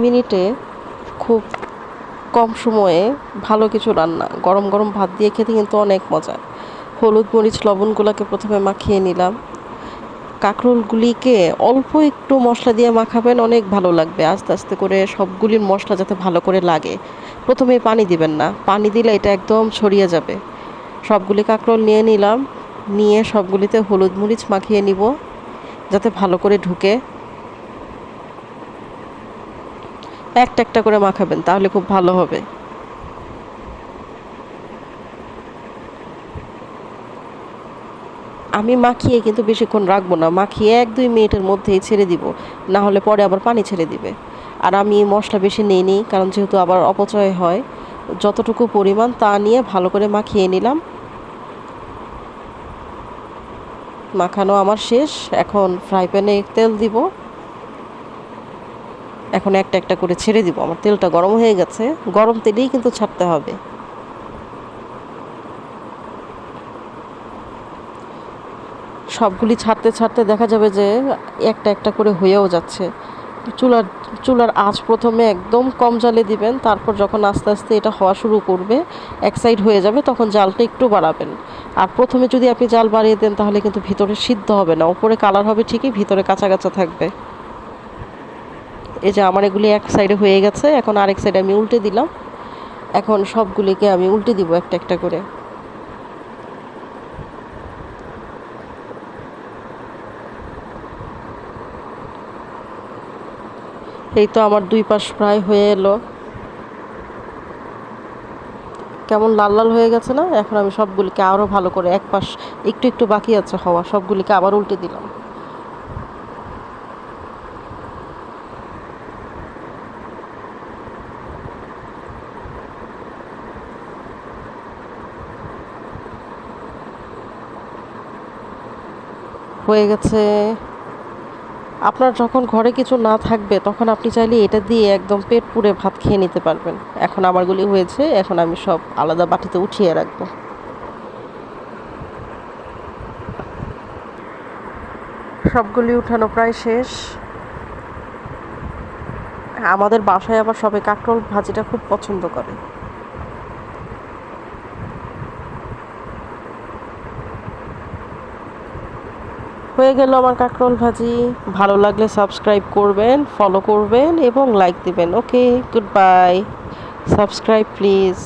মিনিটে খুব কম সময়ে ভালো কিছু রান্না গরম গরম ভাত দিয়ে খেতে কিন্তু অনেক মজা। হলুদ মরিচ লবণগুলোকে প্রথমে মাখিয়ে নিলাম। কাঁকরোলগুলিকে অল্প একটু মশলা দিয়ে মাখাবেন, অনেক ভালো লাগবে। আস্তে আস্তে করে সবগুলির মশলা যাতে ভালো করে লাগে। প্রথমে পানি দিবেন না, পানি দিলে এটা একদম ছড়িয়ে যাবে। সবগুলি কাঁকরোল নিয়ে নিলাম, নিয়ে সবগুলিতে হলুদ মরিচ মাখিয়ে নিব যাতে ভালো করে ঢুকে। একটা একটা করে মাখাবেন, তাহলে খুব ভালো হবে। আমি মাখিয়ে কিন্তু বেশিক্ষণ রাখবো না, মাখিয়ে 1-2 মিনিটের মধ্যেই ছেড়ে দিব, না হলে পরে আবার পানি ছেড়ে দিবে। আর আমি মশলা বেশি নিইনি, কারণ যেহেতু আবার অপচয় হয়। যতটুকু পরিমাণ তা নিয়ে ভালো করে মাখিয়ে নিলাম। মাখানো আমার শেষ। এখন ফ্রাই প্যানে তেল দিব। এখন একটা একটা করে ছেড়ে দিব। আমার তেলটা গরম হয়ে গেছে, গরম তেলেই কিন্তু ছাড়তে হবে। সবগুলি ছাড়তে ছাড়তে দেখা যাবে যে একটা একটা করে হয়েও যাচ্ছে। চুলার চুলার আঁচ প্রথমে একদম কম জালে দিবেন, তারপর যখন আস্তে আস্তে এটা হওয়া শুরু করবে, এক সাইড হয়ে যাবে, তখন জালটা একটু বাড়াবেন। আর প্রথমে যদি আপনি জাল বাড়িয়ে দেন তাহলে কিন্তু ভিতরে সিদ্ধ হবে না, উপরে কালার হবে ঠিকই, ভিতরে কাঁচা কাঁচা থাকবে। এই যে আমার এগুলি এক সাইডে হয়ে গেছে, এখন আরেক সাইডে আমি উল্টে দিলাম। এখন সবগুলিকে আমি উল্টে দিব একটা একটা করে। এই তো আমার দুই পাশ প্রায় হয়ে এলো। কেমন লাল লাল হয়ে গেছে না? এখন আমি সবগুলিকে আরও ভালো করে, এক পাশ একটু একটু বাকি আছে হওয়া, সবগুলিকে আবার উল্টে দিলাম। হয়ে গেছে। আপনার যখন ঘরে কিছু না থাকবে তখন আপনি চাইলে এটা দিয়ে একদম পেট পুড়ে ভাত খেয়ে নিতে পারবেন। এখন আমারগুলি হয়েছে, এখন আমি সব আলাদা বাটিতে উঠিয়ে রাখবো। সবগুলি উঠানো প্রায় শেষ। আমাদের বাসায় আবার সবাই কাঁকরোল ভাজিটা খুব পছন্দ করে। হয়ে গেল আমার কাঁকরোল ভাজি। ভালো লাগলে সাবস্ক্রাইব করবেন, ফলো করবেন এবং লাইক দিবেন। ওকে, গুড বাই। Subscribe please.